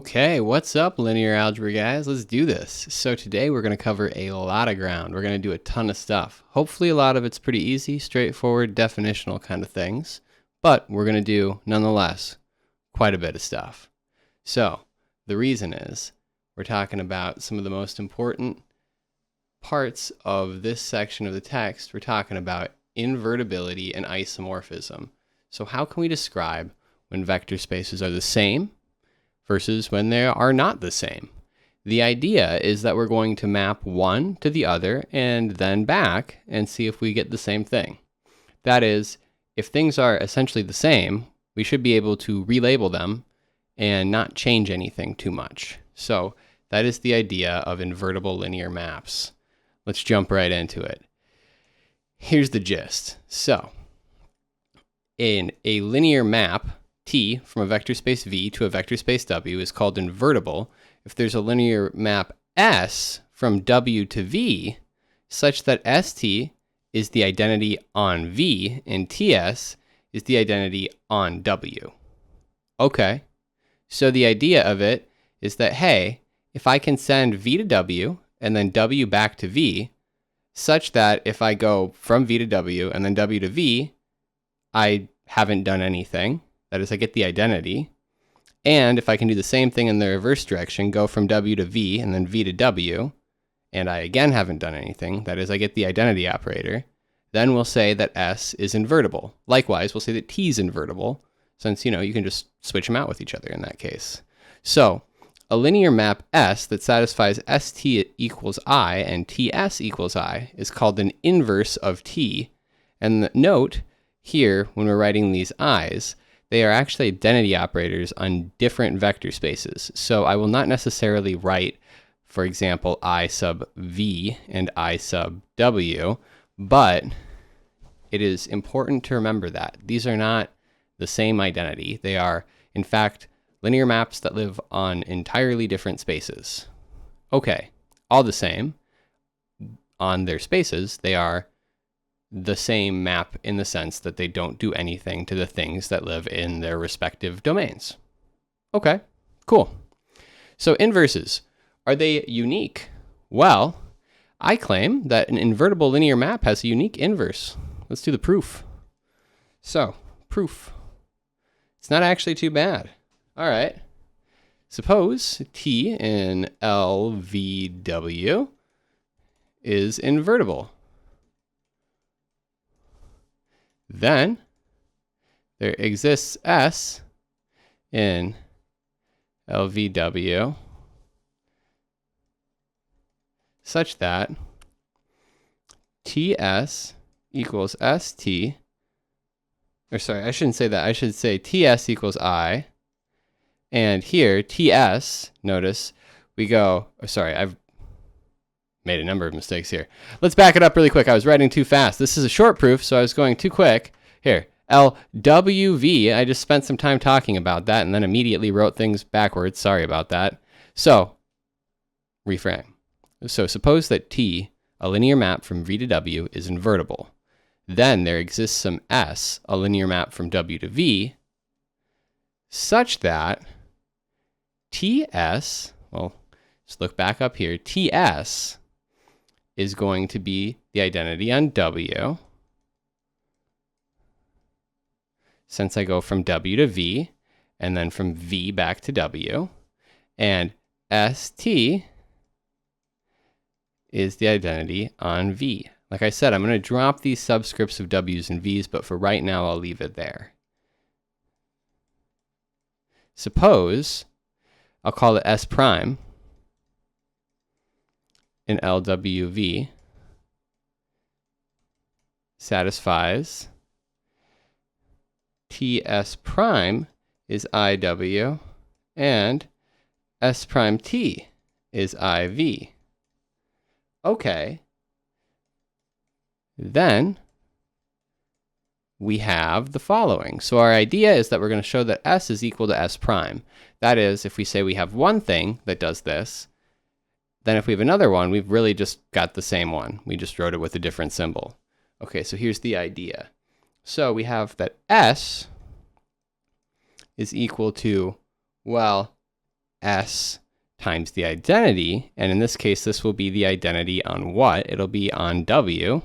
Okay, what's up, linear algebra guys? Let's do this. So today we're going to cover a lot of ground. We're going to do a ton of stuff. Hopefully a lot of it's pretty easy, straightforward, definitional kind of things. But we're going to do, nonetheless, quite a bit of stuff. So the reason is we're talking about some of the most important parts of this section of the text. We're talking about invertibility and isomorphism. So how can we describe when vector spaces are the same versus when they are not the same? The idea is that we're going to map one to the other and then back and see if we get the same thing. That is, if things are essentially the same, we should be able to relabel them and not change anything too much. So that is the idea of invertible linear maps. Let's jump right into it. Here's the gist. So in a linear map, T from a vector space V to a vector space W is called invertible if there's a linear map S from W to V such that ST is the identity on V and TS is the identity on W. Okay, so the idea of it is that, hey, if I can send V to W and then W back to V, such that if I go from V to W and then W to V, I haven't done anything. That is, I get the identity. And if I can do the same thing in the reverse direction, go from W to V and then V to W, and I again haven't done anything, that is, I get the identity operator, then we'll say that S is invertible. Likewise, we'll say that T is invertible, since, you can just switch them out with each other in that case. So a linear map S that satisfies ST equals I and TS equals I is called an inverse of T. And note here, when we're writing these I's, they are actually identity operators on different vector spaces. So I will not necessarily write, for example, I sub V and I sub W, but it is important to remember that these are not the same identity. They are, in fact, linear maps that live on entirely different spaces. Okay, all the same, on their spaces, they are the same map in the sense that they don't do anything to the things that live in their respective domains. Okay, cool. So inverses, are they unique? Well, I claim that an invertible linear map has a unique inverse. Let's do the proof. So, proof. It's not actually too bad. All right. Suppose T in LVW is invertible. Then there exists S in LVW such that TS equals ST, or sorry, I shouldn't say that. I should say TS equals I. And here, TS, notice, we go, I've made a number of mistakes here. Let's back it up really quick. I was writing too fast. This is a short proof, so I was going too quick. Here, LWV, I just spent some time talking about that and then immediately wrote things backwards. Sorry about that. So, reframe. So suppose that T, a linear map from V to W, is invertible. Then there exists some S, a linear map from W to V, such that TS, well, just look back up here, TS is going to be the identity on W, since I go from W to V, and then from V back to W, and ST is the identity on V. Like I said, I'm going to drop these subscripts of W's and V's, but for right now, I'll leave it there. Suppose I'll call it S prime in LWV satisfies TS prime is IW and S prime T is IV. Okay. Then we have the following. So our idea is that we're going to show that S is equal to S prime. That is, if we say we have one thing that does this, then if we have another one, we've really just got the same one. We just wrote it with a different symbol. Okay, so here's the idea. So we have that S is equal to, well, S times the identity, and in this case, this will be the identity on what? It'll be on W.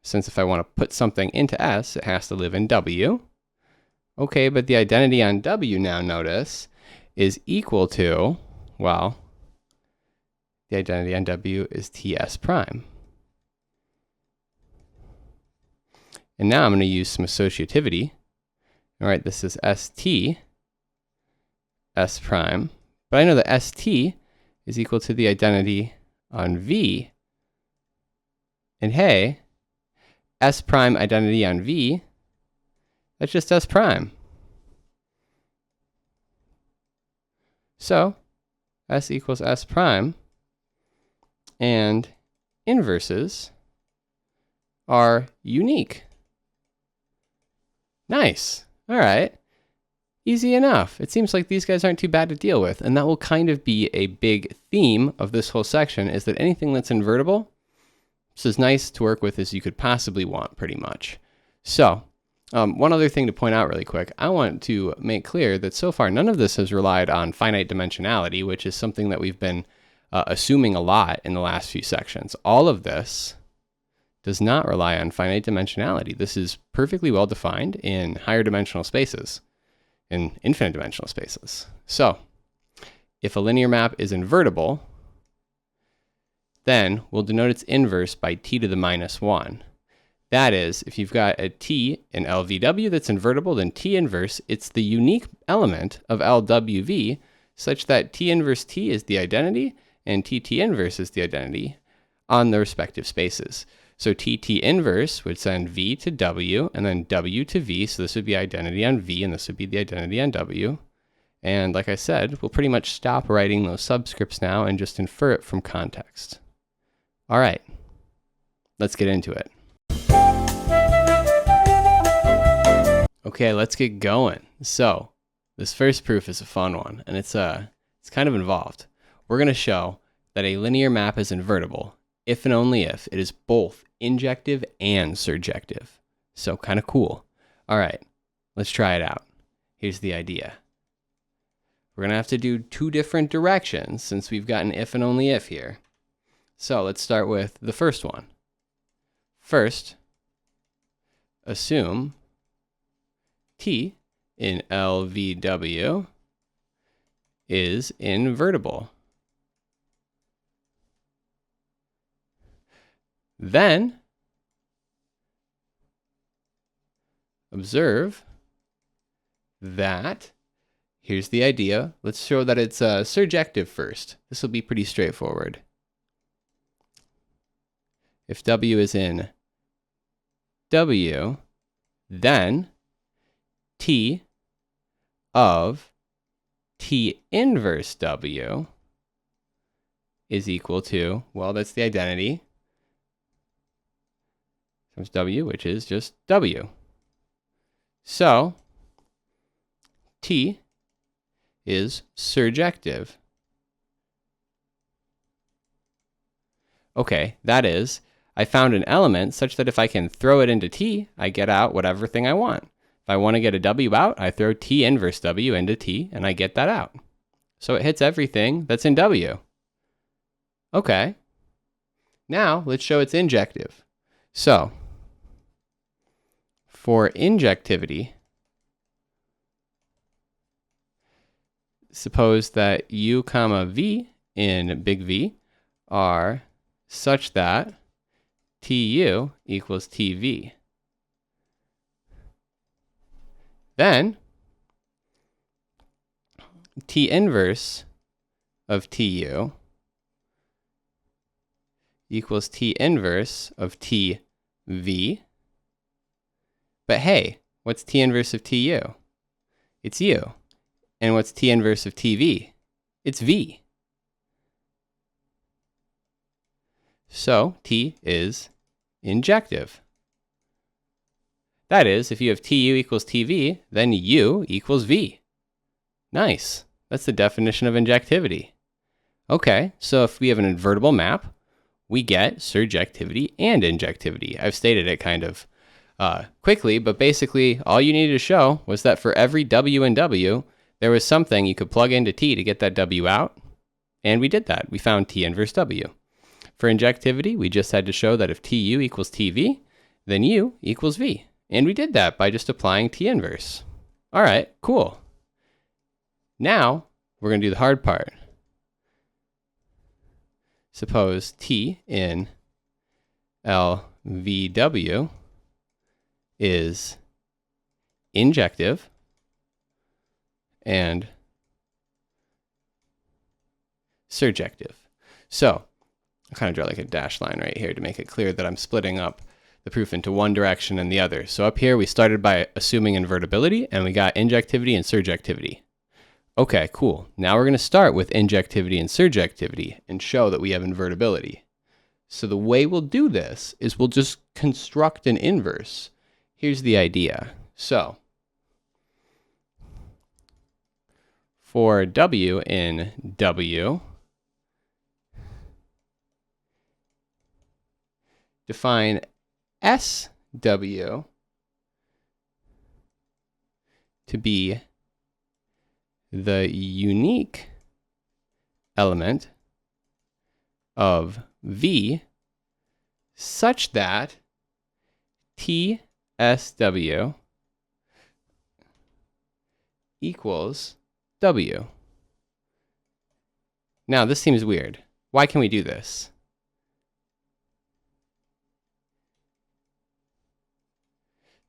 Since if I want to put something into S, it has to live in W. Okay, but the identity on W now, notice, is equal to, well, the identity on W is TS prime. And now I'm going to use some associativity. All right, this is ST, S prime. But I know that ST is equal to the identity on V. And hey, S prime identity on V, that's just S prime. So S equals S prime, and inverses are unique. Nice. All right. Easy enough. It seems like these guys aren't too bad to deal with, and that will kind of be a big theme of this whole section, is that anything that's invertible is as nice to work with as you could possibly want, pretty much. So, one other thing to point out really quick, I want to make clear that so far none of this has relied on finite dimensionality, which is something that we've been assuming a lot in the last few sections. All of this does not rely on finite dimensionality. This is perfectly well defined in higher dimensional spaces, in infinite dimensional spaces. So, if a linear map is invertible, then we'll denote its inverse by t to the minus 1. That is, if you've got a t in LVW that's invertible, then t inverse, it's the unique element of LWV, such that t inverse t is the identity, and tt inverse is the identity on the respective spaces. So tt inverse would send v to w, and then w to v, so this would be identity on v, and this would be the identity on w. And like I said, we'll pretty much stop writing those subscripts now and just infer it from context. All right, let's get into it. Okay, let's get going. So this first proof is a fun one, and it's kind of involved. We're going to show that a linear map is invertible if and only if it is both injective and surjective. So kind of cool. All right, let's try it out. Here's the idea. We're going to have to do two different directions since we've got an if and only if here. So let's start with the first one. First, assume T in LVW is invertible. Then observe that, here's the idea. Let's show that it's surjective first. This will be pretty straightforward. If W is in W, then T of T inverse W is equal to, well, that's the identity, times W, which is just W. So T is surjective. Okay, that is, I found an element such that if I can throw it into T, I get out whatever thing I want. If I want to get a W out, I throw T inverse W into T, and I get that out. So it hits everything that's in W. Okay. Now, let's show it's injective. So, for injectivity, suppose that U comma V in big V are such that TU equals TV. Then T inverse of TU equals T inverse of TV. But hey, what's T inverse of TU? It's U. And what's T inverse of TV? It's V. So T is injective. That is, if you have TU equals TV, then U equals V. Nice. That's the definition of injectivity. Okay, so if we have an invertible map, we get surjectivity and injectivity. I've stated it kind of quickly, but basically all you needed to show was that for every W in W, there was something you could plug into t to get that w out, and we did that. We found t inverse w. For injectivity, we just had to show that if tu equals tv, then u equals v. And we did that by just applying t inverse. All right, cool. Now, we're going to do the hard part. Suppose t in LVW is injective and surjective. So, I'll kind of draw like a dashed line right here to make it clear that I'm splitting up the proof into one direction and the other. So up here, we started by assuming invertibility, and we got injectivity and surjectivity. Okay, cool. Now we're going to start with injectivity and surjectivity and show that we have invertibility. So the way we'll do this is we'll just construct an inverse. Here's the idea. So for w in W, define SW to be the unique element of V such that TSW equals W. Now, this seems weird. Why can we do this?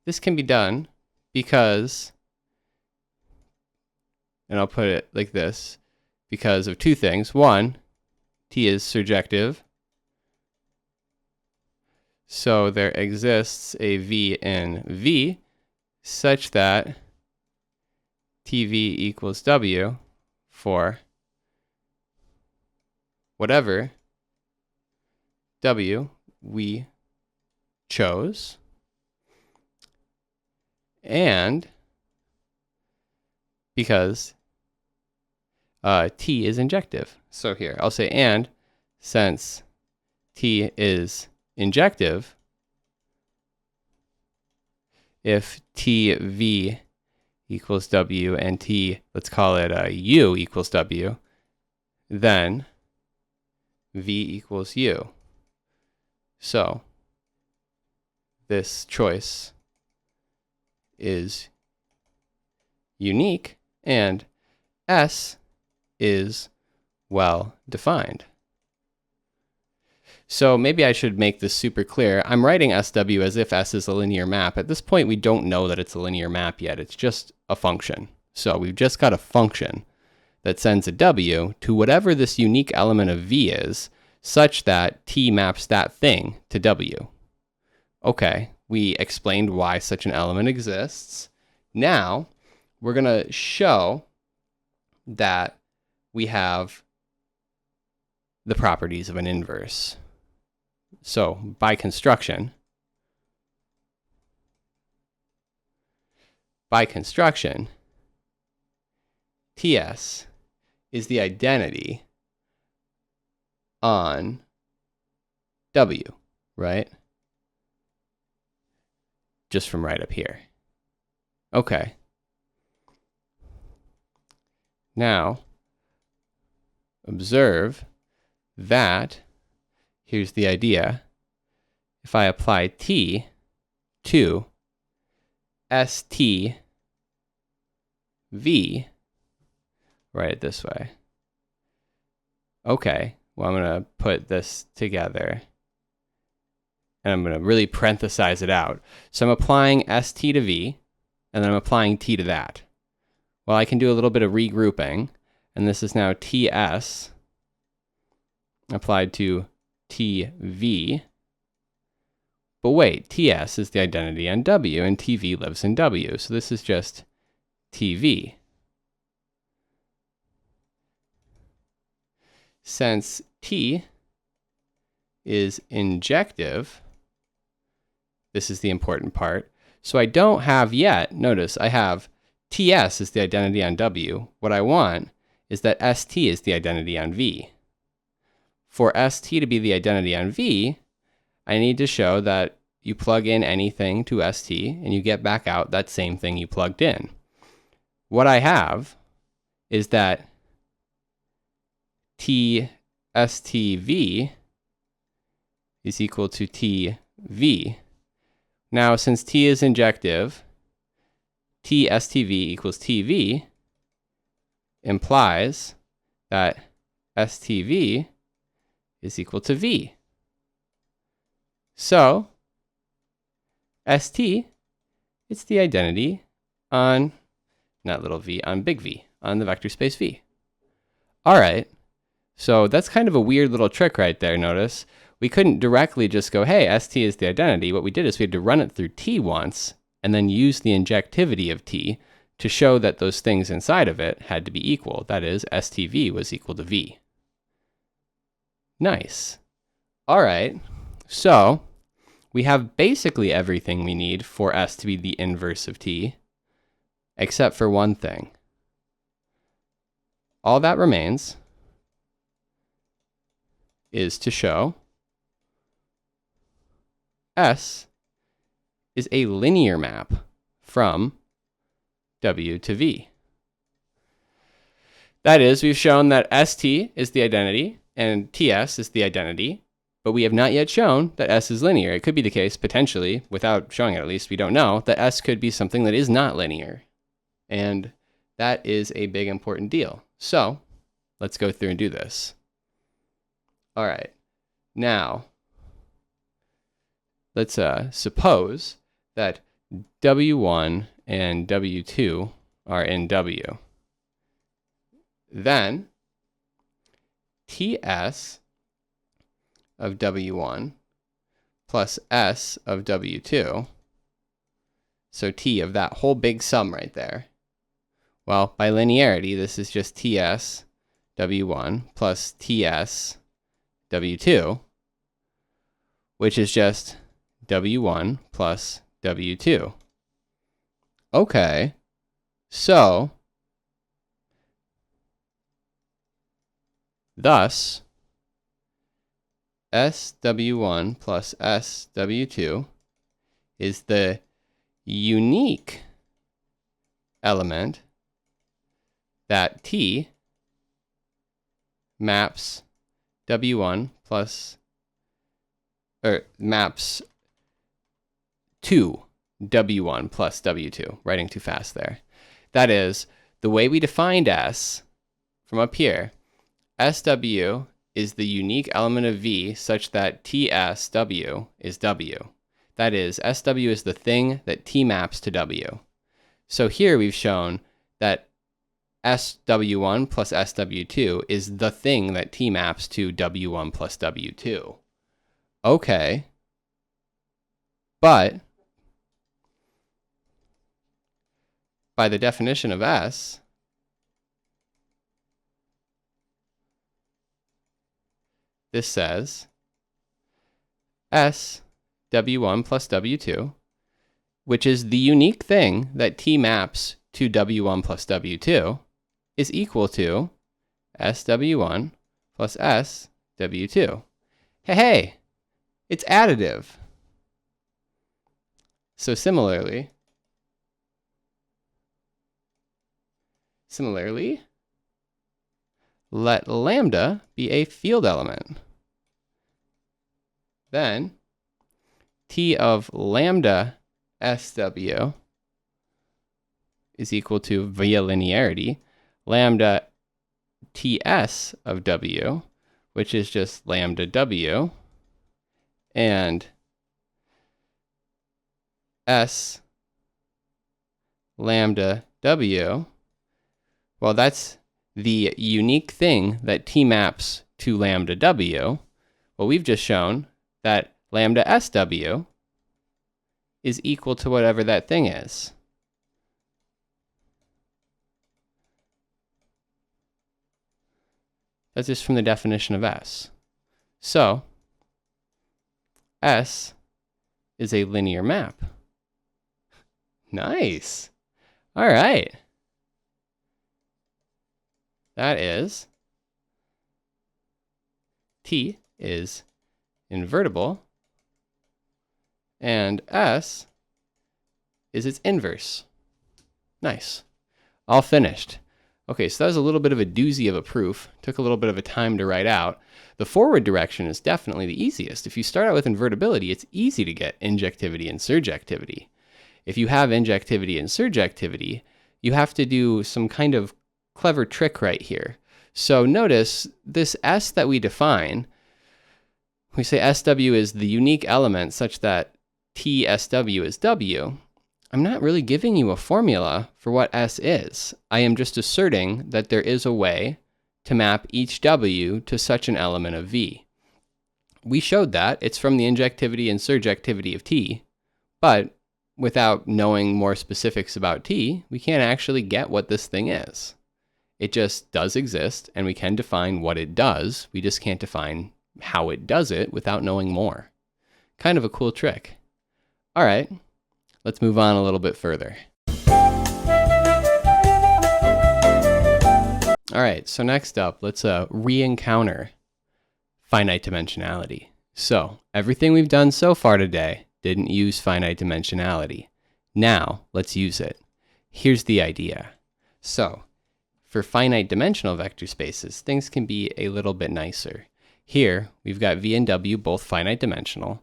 This can be done because, and I'll put it like this, because of two things. One, T is surjective, so there exists a V in V such that TV equals W for whatever W we chose. And because T is injective. So here, I'll say and, since T is injective, if TV equals W and T, let's call it U equals W, then V equals U. So this choice is unique and S is well defined. So maybe I should make this super clear. I'm writing SW as if S is a linear map. At this point, we don't know that it's a linear map yet. It's just a function. So we've just got a function that sends a W to whatever this unique element of V is, such that T maps that thing to W. Okay, we explained why such an element exists. Now, we're going to show that we have the properties of an inverse. So, by construction, TS is the identity on W, right? Just from right up here. Okay. Now, observe that, here's the idea, if I apply T to STV, write it this way. Okay, well, I'm going to put this together, and I'm going to really parenthesize it out. So I'm applying ST to V, and then I'm applying T to that. Well, I can do a little bit of regrouping, and this is now TS applied to TV. But wait, TS is the identity on W, and TV lives in W, so this is just TV. Since T is injective, this is the important part, so I don't have yet, notice I have TS is the identity on W. What I want is that ST is the identity on V. For ST to be the identity on V, I need to show that you plug in anything to ST and you get back out that same thing you plugged in. What I have is that TSTV is equal to TV. Now, since T is injective, TSTV equals TV implies that STV is equal to V. So, ST, it's the identity on, not little v, on big V, on the vector space V. All right, so that's kind of a weird little trick right there, notice. We couldn't directly just go, hey, ST is the identity. What we did is we had to run it through T once, and then use the injectivity of T to show that those things inside of it had to be equal. That is, STV was equal to V. Nice. All right, so we have basically everything we need for S to be the inverse of T, except for one thing. All that remains is to show S is a linear map from W to V. That is, we've shown that ST is the identity and TS is the identity, but we have not yet shown that S is linear. It could be the case, potentially, without showing it at least, we don't know, that S could be something that is not linear. And that is a big important deal. So let's go through and do this. All right, now let's suppose that W1 and W2 are in W. Then TS of W1 plus S of W2, so T of that whole big sum right there. Well, by linearity, this is just TS W1 plus TS W2, which is just W1 plus W2. Okay, so thus SW1 plus SW2 is the unique element that T maps W1 plus, or maps to W1 plus W2. Writing too fast there. That is, the way we defined S from up here, SW is the unique element of V such that TSW is W. That is, SW is the thing that T maps to W. So here we've shown that SW1 plus SW2 is the thing that T maps to W1 plus W2. Okay. But by the definition of S, this says S W1 plus W2, which is the unique thing that T maps to W1 plus W2, is equal to SW1 plus SW2. Hey, it's additive. So similarly, let lambda be a field element. Then T of lambda SW is equal to, via linearity, lambda TS of W, which is just lambda W, and S lambda W, well, that's the unique thing that T maps to lambda W. Well, we've just shown that lambda SW is equal to whatever that thing is. That's just from the definition of S. So, S is a linear map. Nice. All right. That is, T is invertible, and S is its inverse. Nice. All finished. Okay, so that was a little bit of a doozy of a proof. Took a little bit of a time to write out. The forward direction is definitely the easiest. If you start out with invertibility, it's easy to get injectivity and surjectivity. If you have injectivity and surjectivity, you have to do some kind of clever trick right here. So notice this S that we define, we say SW is the unique element such that TSW is W. I'm not really giving you a formula for what S is. I am just asserting that there is a way to map each W to such an element of V. We showed that it's from the injectivity and surjectivity of T, but without knowing more specifics about T, we can't actually get what this thing is. It just does exist, and we can define what it does. We just can't define how it does it without knowing more. Kind of a cool trick. All right, let's move on a little bit further. All right, so next up, let's re-encounter finite dimensionality. So everything we've done so far today didn't use finite dimensionality. Now, let's use it. Here's the idea. So, for finite dimensional vector spaces, things can be a little bit nicer. Here, we've got V and W both finite dimensional,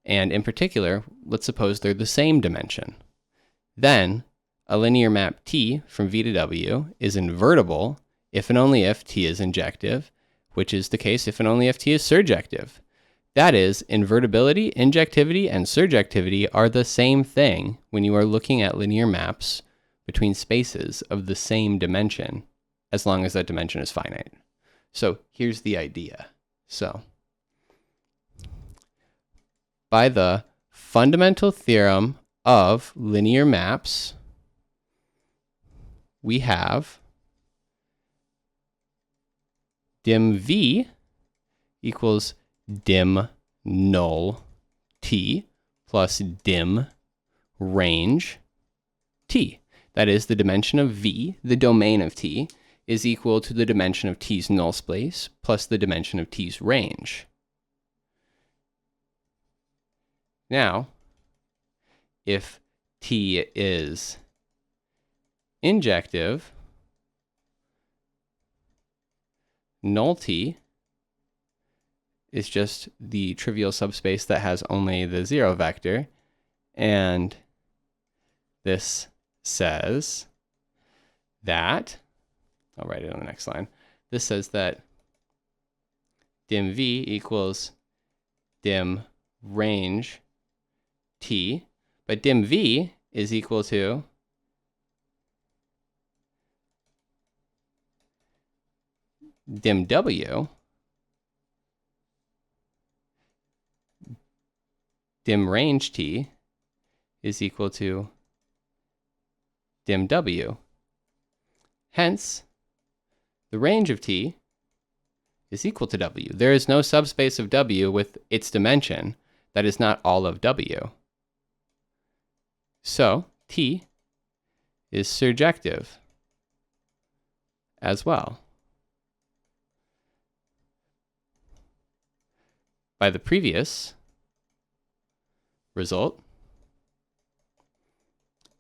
and in particular, let's suppose they're the same dimension. Then, a linear map T from V to W is invertible if and only if T is injective, which is the case if and only if T is surjective. That is, invertibility, injectivity, and surjectivity are the same thing when you are looking at linear maps between spaces of the same dimension, as long as that dimension is finite. So here's the idea. So, by the fundamental theorem of linear maps, we have dim V equals dim null T plus dim range T. That is, the dimension of V, the domain of T, is equal to the dimension of T's null space plus the dimension of T's range. Now, if T is injective, null T is just the trivial subspace that has only the 0 vector, and this says that, I'll write it on the next line, this says that dim V equals dim range T, but dim V is equal to dim W, dim range T is equal to dim W. Hence, the range of T is equal to W. There is no subspace of W with its dimension that is not all of W. So, T is surjective as well. By the previous result,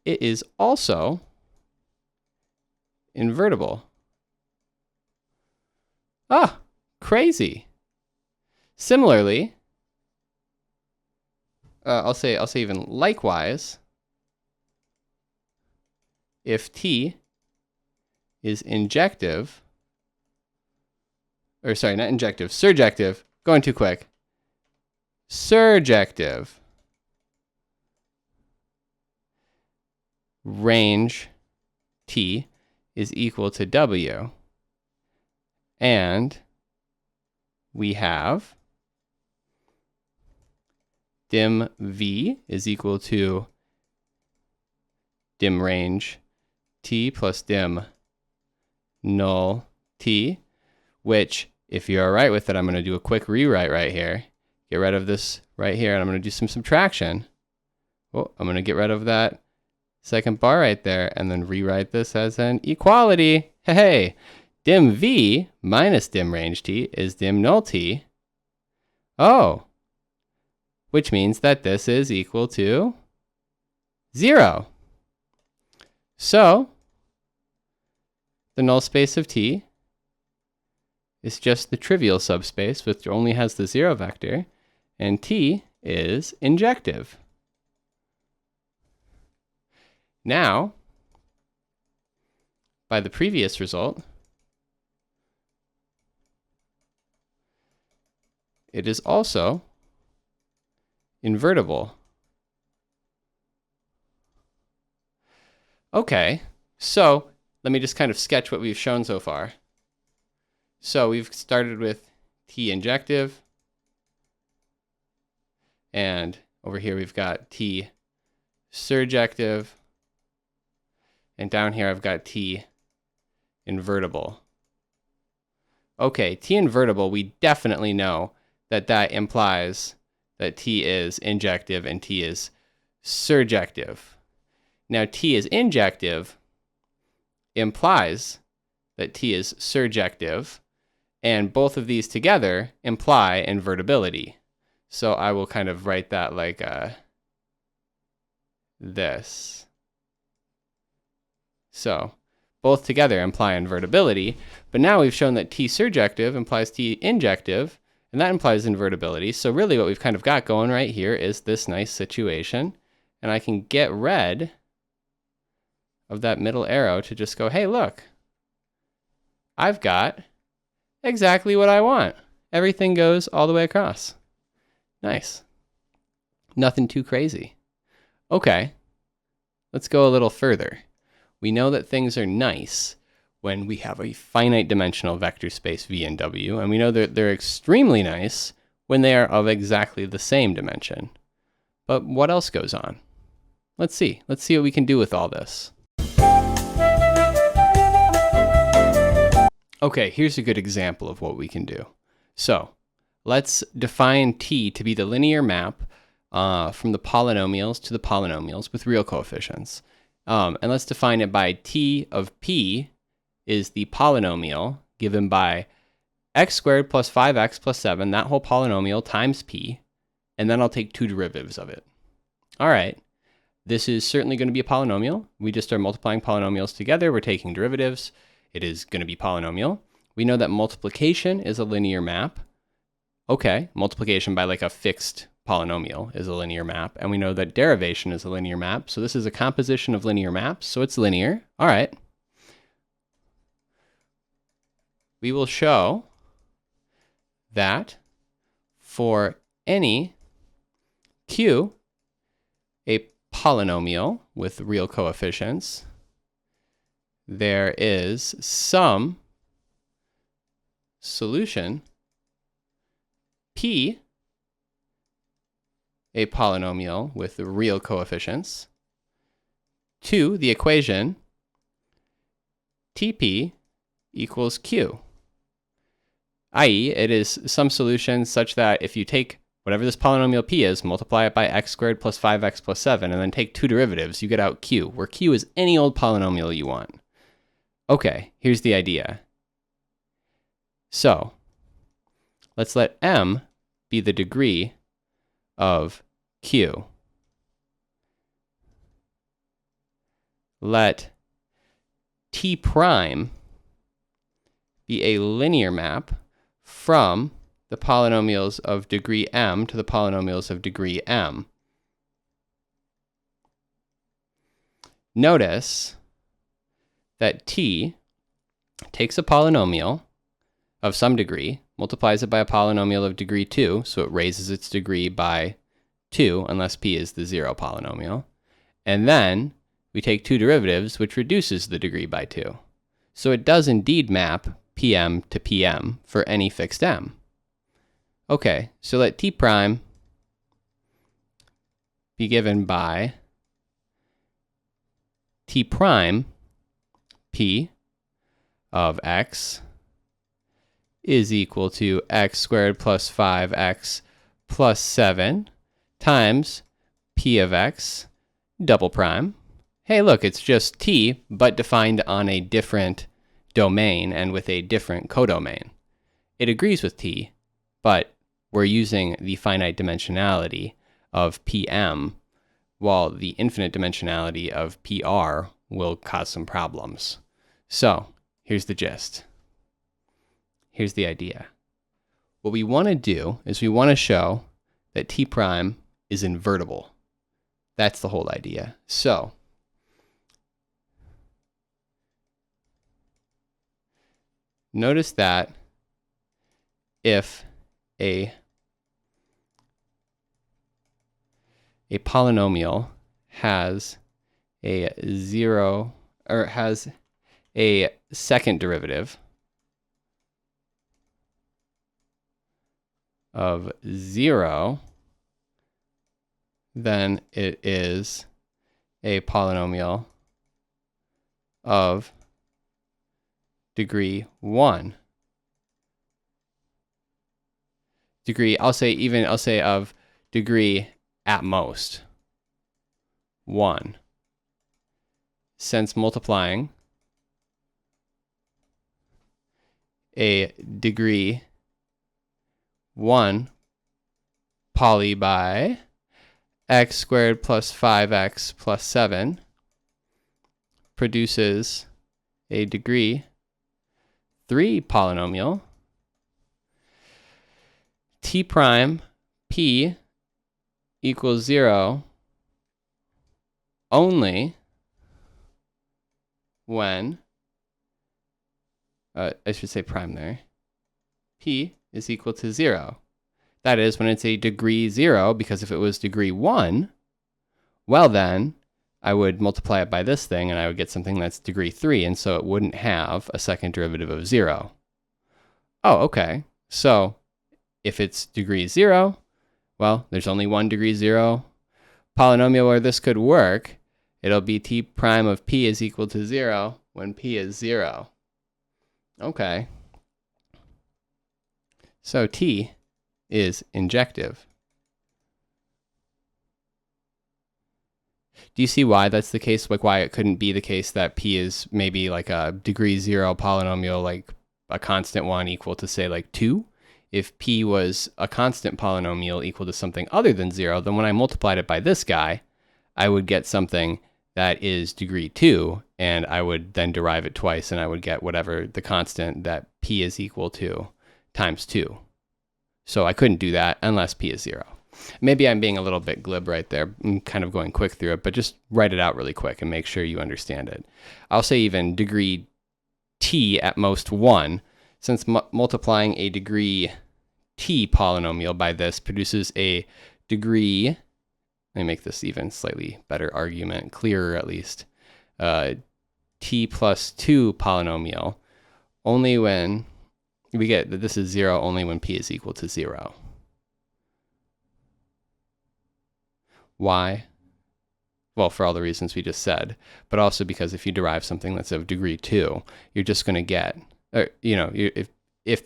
it is also invertible. Ah, crazy. Similarly, I'll say even likewise, if T is injective, or sorry, not injective, surjective, going too quick, surjective, range T is equal to W, and we have dim V is equal to dim range T plus dim null T, which, if you're all right with it, I'm going to do a quick rewrite right here. Get rid of this right here, and I'm going to do some subtraction. Oh, I'm going to get rid of that second bar right there, and then rewrite this as an equality. Hey, dim V minus dim range T is dim null T. Oh, which means that this is equal to 0. So, the null space of T is just the trivial subspace, which only has the 0 vector, and T is injective. Now, by the previous result, it is also invertible. Okay, so let me just kind of sketch what we've shown so far. So we've started with T injective, and over here we've got T surjective, and down here I've got T invertible. Okay, T invertible, we definitely know that that implies that T is injective and T is surjective. Now T is injective implies that T is surjective, and both of these together imply invertibility. So I will kind of write that like this. So both together imply invertibility, but now we've shown that T surjective implies T injective, and that implies invertibility. So really what we've kind of got going right here is this nice situation, and I can get rid of that middle arrow to just go, hey, look, I've got exactly what I want. Everything goes all the way across. Nice. Nothing too crazy. Okay, let's go a little further. We know that things are nice when we have a finite dimensional vector space V and W, and we know that they're extremely nice when they are of exactly the same dimension. But what else goes on? Let's see. Let's see what we can do with all this. Okay, here's a good example of what we can do. So let's define T to be the linear map from the polynomials to the polynomials with real coefficients. And let's define it by T of P is the polynomial given by x squared plus 5x plus 7, that whole polynomial times P, and then I'll take two derivatives of it. All right, this is certainly going to be a polynomial. We just are multiplying polynomials together. We're taking derivatives. It is going to be polynomial. We know that multiplication is a linear map. Okay, multiplication by like a fixed polynomial is a linear map. And we know that derivation is a linear map. So this is a composition of linear maps. So it's linear. All right. We will show that for any Q, a polynomial with real coefficients, there is some solution P, a polynomial with real coefficients, to the equation TP equals Q, i.e. it is some solution such that if you take whatever this polynomial P is, multiply it by x squared plus 5x plus 7, and then take two derivatives, you get out Q, where Q is any old polynomial you want. Okay, here's the idea. So let's let M be the degree of Q. Let T prime be a linear map from the polynomials of degree M to the polynomials of degree M. Notice that T takes a polynomial of some degree, multiplies it by a polynomial of degree 2, so it raises its degree by 2, unless P is the 0 polynomial. And then we take two derivatives, which reduces the degree by 2. So it does indeed map PM to PM for any fixed M. Okay, so let T prime be given by T prime P of x is equal to x squared plus 5x plus 7 times P of x double prime. Hey, look, it's just T, but defined on a different domain and with a different codomain. It agrees with T, but we're using the finite dimensionality of PM, while the infinite dimensionality of PR will cause some problems. So here's the gist. Here's the idea. What we want to do is we want to show that t prime is invertible. That's the whole idea. So notice that if a polynomial has a zero, or has a second derivative of 0, then it is a polynomial of degree 1. I'll say of degree at most 1. Since multiplying a degree 1 poly by x squared plus 5x plus 7 produces a degree 3 polynomial, t prime p equals 0 only when, I should say prime there, p is equal to 0. That is, when it's a degree 0, because if it was degree 1, well then, I would multiply it by this thing and I would get something that's degree 3, and so it wouldn't have a second derivative of 0. Oh, okay. So if it's degree 0, well, there's only one degree 0 polynomial where this could work. It'll be t prime of p is equal to 0 when p is 0. Okay. So t is injective. Do you see why that's the case? Like why it couldn't be the case that p is maybe like a degree 0 polynomial, like a constant one equal to say like 2? If p was a constant polynomial equal to something other than 0, then when I multiplied it by this guy, I would get something that is degree 2, and I would then derive it twice, and I would get whatever the constant that p is equal to times 2. So I couldn't do that unless p is 0. Maybe I'm being a little bit glib right there. I'm kind of going quick through it, but just write it out really quick and make sure you understand it. I'll say even degree t at most 1, since multiplying a degree t polynomial by this produces a degree, let me make this even slightly better argument, clearer at least, t plus 2 polynomial, only when we get that this is 0 only when p is equal to 0. Why? Well, for all the reasons we just said, but also because if you derive something that's of degree 2, you're just going to get, or, you know, if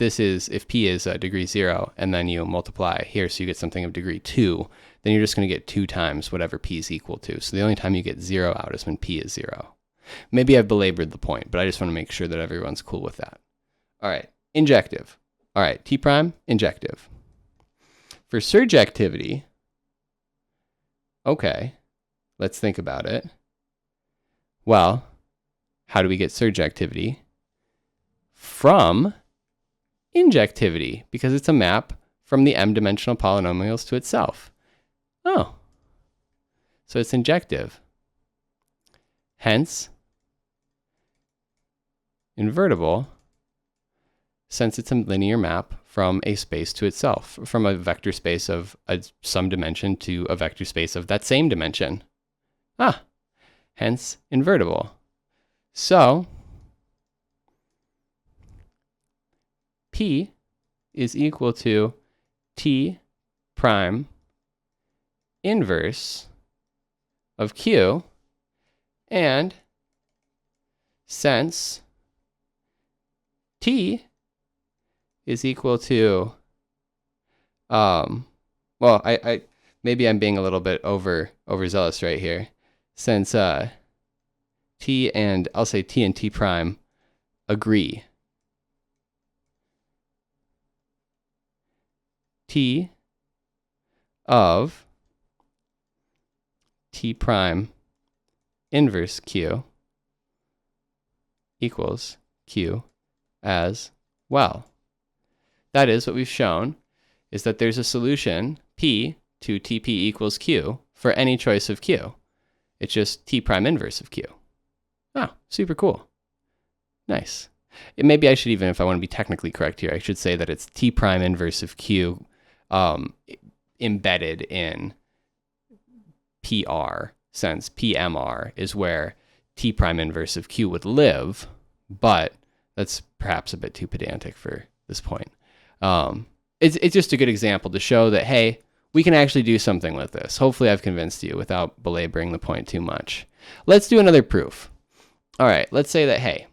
p is degree 0 and then you multiply here so you get something of degree 2, then you're just going to get 2 times whatever p is equal to. So the only time you get 0 out is when p is 0. Maybe I've belabored the point, but I just want to make sure that everyone's cool with that. All right, injective. All right, t prime, injective. For surjectivity, okay, let's think about it. Well, how do we get surjectivity? From injectivity, because it's a map from the m-dimensional polynomials to itself. Oh, so it's injective. Hence, invertible, since it's a linear map from a space to itself, from a vector space of some dimension to a vector space of that same dimension. Hence invertible. So p is equal to t prime inverse of q, and since t is equal to, well, I maybe I'm being a little bit overzealous right here, since t and, I'll say t and t prime agree. T of t prime inverse q equals q as well. That is, what we've shown is that there's a solution p to Tp equals q for any choice of q. It's just T prime inverse of q. Oh, super cool. Nice. Maybe I should even, if I want to be technically correct here, I should say that it's T prime inverse of q embedded in PR, since PMR is where T prime inverse of q would live, but that's perhaps a bit too pedantic for this point. It's just a good example to show that, hey, we can actually do something with this. Hopefully I've convinced you without belaboring the point too much. Let's do another proof. All right, let's say that, hey,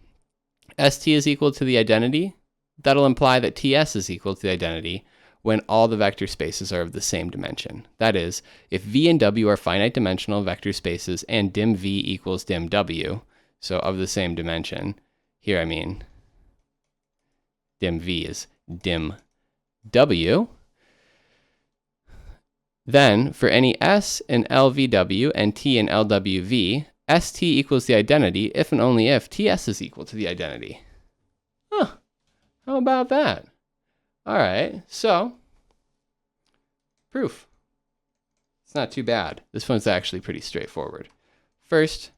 ST is equal to the identity. That'll imply that TS is equal to the identity when all the vector spaces are of the same dimension. That is, if V and W are finite dimensional vector spaces and dim V equals dim W, so of the same dimension, here I mean dim V is dim W, then for any S in LVW and T in LWV, ST equals the identity if and only if TS is equal to the identity. Huh, how about that? All right, so proof. It's not too bad. This one's actually pretty straightforward. First,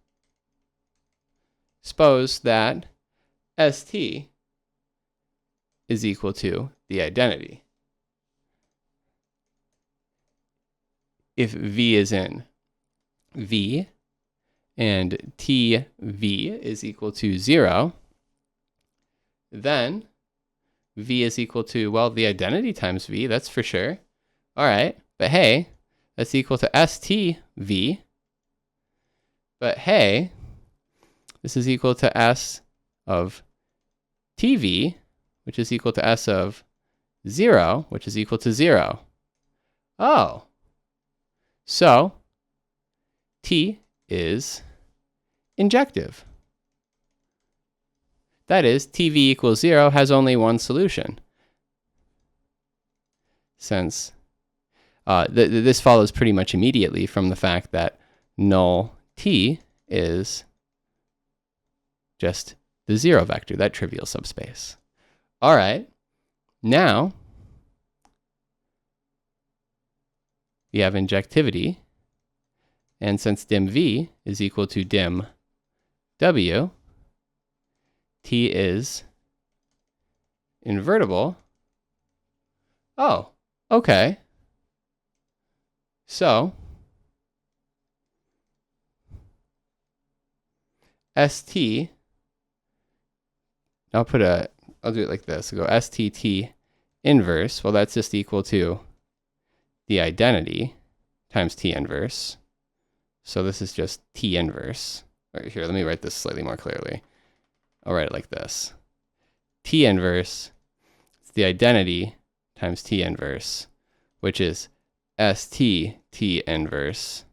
suppose that ST is equal to the identity. If V is in V and TV is equal to 0, then V is equal to, well, the identity times V, that's for sure. All right, but hey, that's equal to STV. But hey, this is equal to S of TV, which is equal to S of 0, which is equal to 0. Oh, so T is injective. That is, TV equals 0 has only one solution. Since this follows pretty much immediately from the fact that null T is just the 0 vector, that trivial subspace. All right, now we have injectivity, and since dim V is equal to dim W, T is invertible. Oh, okay. So ST, I'll do it like this. I'll go STT inverse. Well, that's just equal to the identity times T inverse. So this is just T inverse. All right, here, let me write this slightly more clearly. I'll write it like this. T inverse is the identity times T inverse, which is ST T inverse.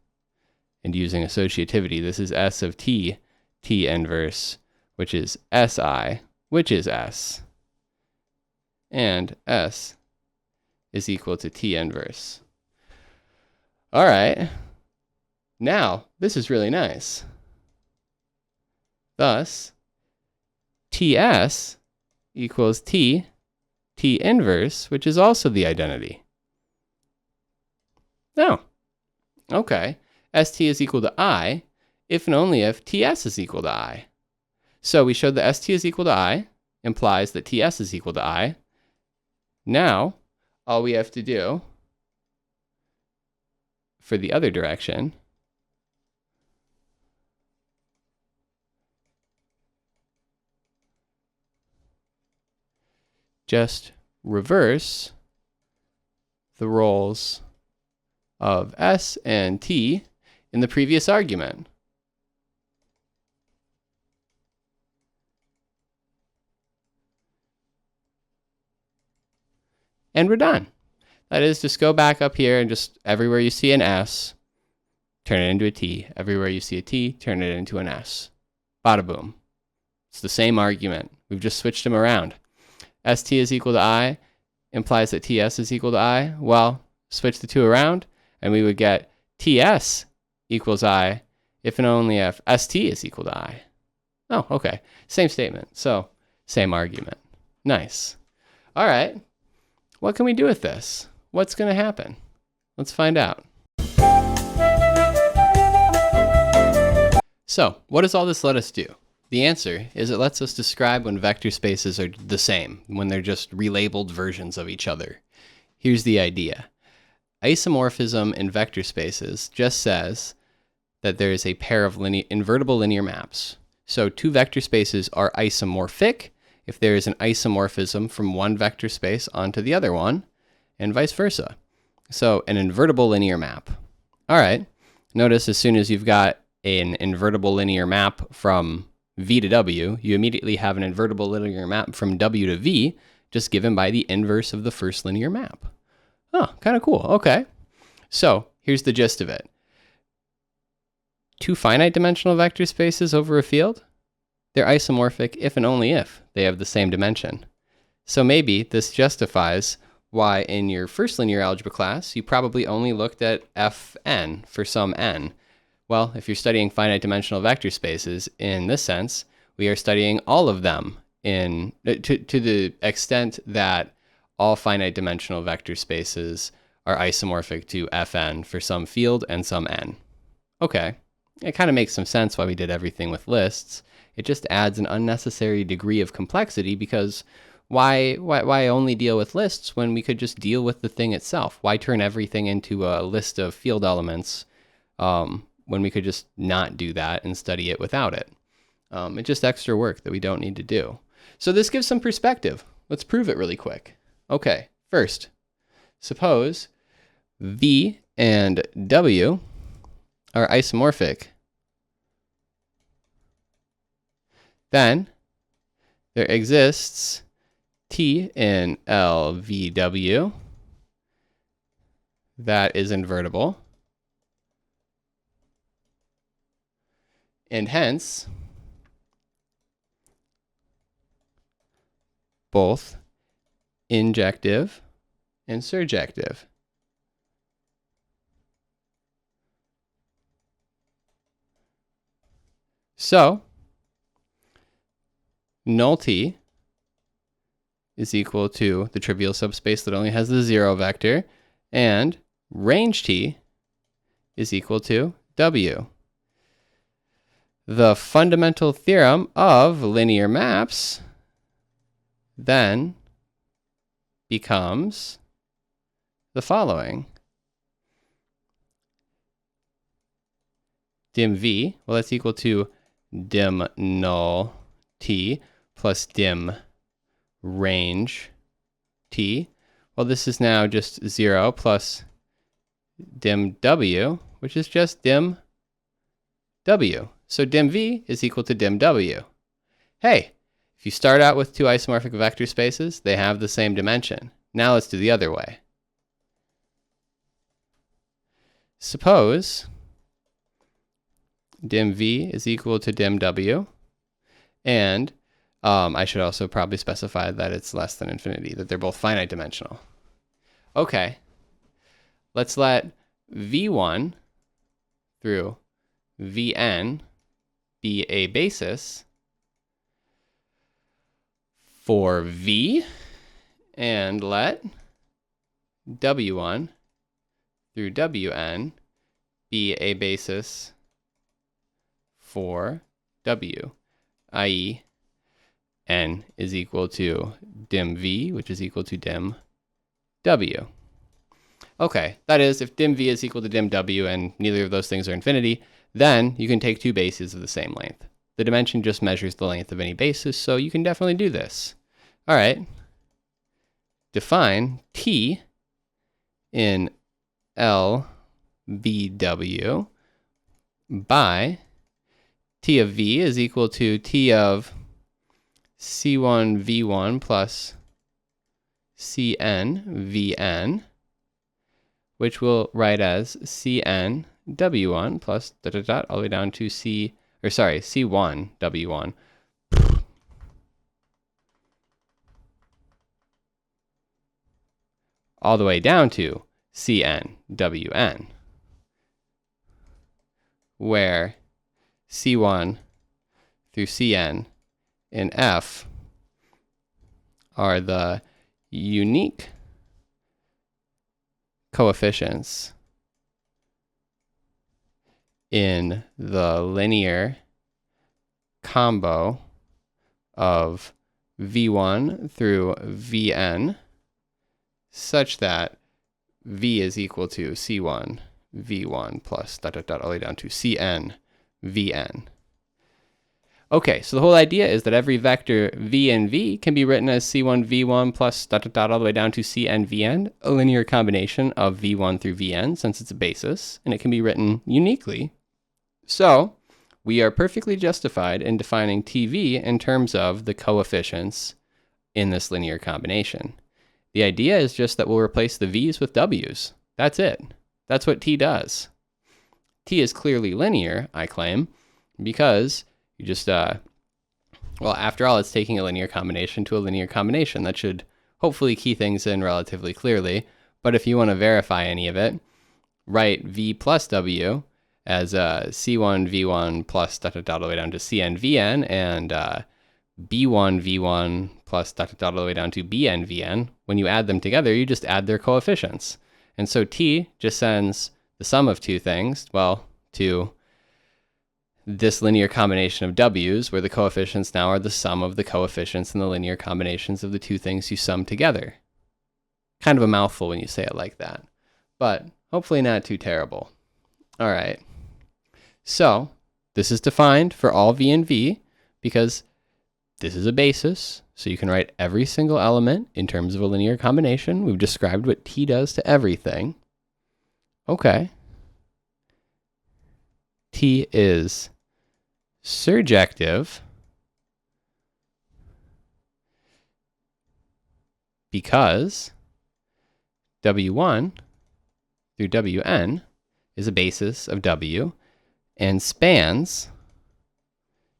And using associativity, this is S of T T inverse, which is SI, which is S. And S is equal to T inverse. All right. Now, this is really nice. Thus, TS equals T inverse, which is also the identity. Oh, okay. ST is equal to I if and only if TS is equal to I. So we showed that ST is equal to I implies that TS is equal to I. Now, all we have to do for the other direction just reverse the roles of S and T in the previous argument. And we're done. That is, just go back up here and just everywhere you see an S, turn it into a T. Everywhere you see a T, turn it into an S. Bada boom. It's the same argument. We've just switched them around. ST is equal to I implies that TS is equal to I. Well, switch the two around and we would get TS equals I if and only if ST is equal to I. Oh, okay. Same statement. So Same argument. Nice. All right. What can we do with this? What's going to happen? Let's find out. So, what does all this let us do? The answer is it lets us describe when vector spaces are the same, when they're just relabeled versions of each other. Here's the idea. Isomorphism in vector spaces just says that there is a pair of invertible linear maps. So two vector spaces are isomorphic if there is an isomorphism from one vector space onto the other one, and vice versa. So an invertible linear map. All right, notice as soon as you've got an invertible linear map from V to W, you immediately have an invertible linear map from W to V, just given by the inverse of the first linear map. Oh, kind of cool. Okay. So here's the gist of it. Two finite dimensional vector spaces over a field, they're isomorphic if and only if they have the same dimension. So maybe this justifies why in your first linear algebra class, you probably only looked at Fn for some n. Well, if you're studying finite dimensional vector spaces, in this sense, we are studying all of them to the extent that all finite dimensional vector spaces are isomorphic to Fn for some field and some n. Okay, it kind of makes some sense why we did everything with lists. It just adds an unnecessary degree of complexity because why only deal with lists when we could just deal with the thing itself? Why turn everything into a list of field elements when we could just not do that and study it without it? It's just extra work that we don't need to do. So this gives some perspective. Let's prove it really quick. Okay, first, suppose V and W are isomorphic. Then there exists T in LVW that is invertible. And hence, both injective and surjective. So, null T is equal to the trivial subspace that only has the 0 vector, and range T is equal to W. The fundamental theorem of linear maps then becomes the following. Dim V, well, that's equal to dim null T plus dim range T. Well, this is now just 0 plus dim W, which is just dim W. So dim V is equal to dim W. Hey, if you start out with two isomorphic vector spaces, they have the same dimension. Now let's do the other way. Suppose dim V is equal to dim W, and I should also probably specify that it's less than infinity, that they're both finite dimensional. Okay, let's let V1 through Vn be a basis for V, and let W1 through Wn be a basis for W, i.e. n is equal to dim V, which is equal to dim W. Okay, that is, if dim V is equal to dim W and neither of those things are infinity, then you can take two bases of the same length. The dimension just measures the length of any basis, so you can definitely do this. All right, define T in LVW by T of V is equal to T of C1 V1 plus Cn Vn, which we'll write as Cn W1 plus dot dot dot all the way down to C1 W1 all the way down to Cn Wn, where C1 through Cn in F are the unique coefficients in the linear combo of v1 through vn such that v is equal to c1 v1 plus dot dot dot all the way down to cn vn. Okay, so the whole idea is that every vector v and v can be written as c1 v1 plus dot dot dot all the way down to cn vn, a linear combination of v1 through vn since it's a basis, and it can be written uniquely. So we are perfectly justified in defining TV in terms of the coefficients in this linear combination. The idea is just that we'll replace the v's with w's. That's it. That's what t does. T is clearly linear, I claim, because you just, well, after all, it's taking a linear combination to a linear combination. That should hopefully key things in relatively clearly. But if you want to verify any of it, write v plus w as c1 v1 plus dot dot dot all the way down to cn vn, and b1 v1 plus dot dot dot all the way down to bn vn. When you add them together, you just add their coefficients. And so t just sends the sum of two things, well, to this linear combination of w's, where the coefficients now are the sum of the coefficients in the linear combinations of the two things you sum together. Kind of a mouthful when you say it like that, but hopefully not too terrible. All right. So this is defined for all v and v because this is a basis, so you can write every single element in terms of a linear combination. We've described what t does to everything. Okay. T is surjective because w1 through wn is a basis of w and spans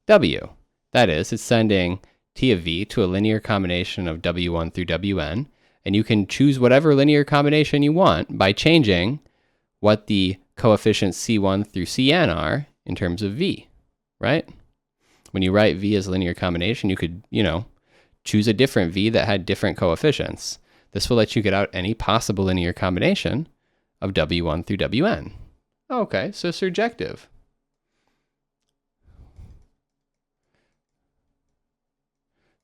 w. That is, it's sending t of v to a linear combination of w1 through wn, and you can choose whatever linear combination you want by changing what the coefficients c1 through cn are in terms of v, right? When you write v as a linear combination, you could, choose a different v that had different coefficients. This will let you get out any possible linear combination of w1 through wn. Okay, so surjective.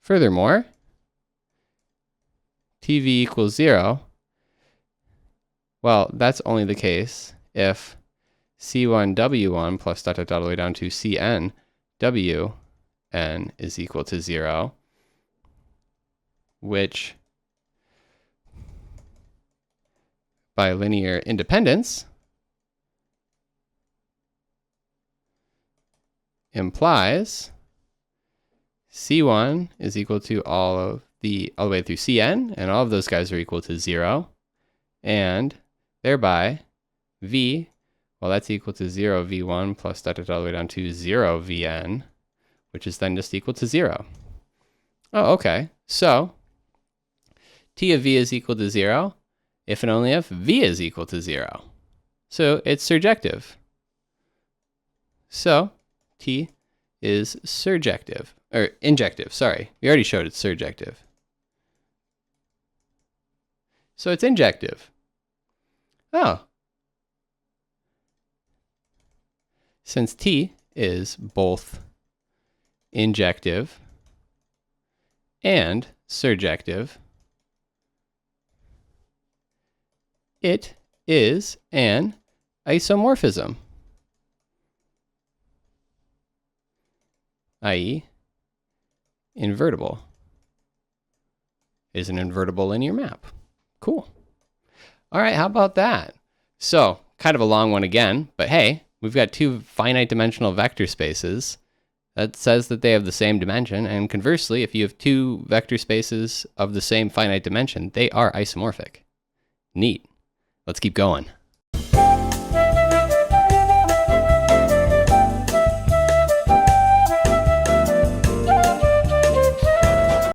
Furthermore, TV equals 0. Well, that's only the case if C1 W1 plus dot dot dot all the way down to Cn Wn is equal to 0, which by linear independence implies C1 is equal to all the way through Cn, and all of those guys are equal to 0, and thereby V, well, that's equal to 0 V1 plus dot dot dot all the way down to 0 Vn, which is then just equal to 0. Oh, okay. So T of V is equal to 0 if and only if V is equal to 0. So it's surjective. So T is surjective, or injective, sorry. We already showed it's surjective. So it's injective. Oh. Since T is both injective and surjective, it is an isomorphism, i.e. invertible. Is an invertible linear map. Cool. All right, how about that? So, kind of a long one again, but hey, we've got two finite dimensional vector spaces. That says that they have the same dimension, and conversely, if you have two vector spaces of the same finite dimension, they are isomorphic. Neat. Let's keep going.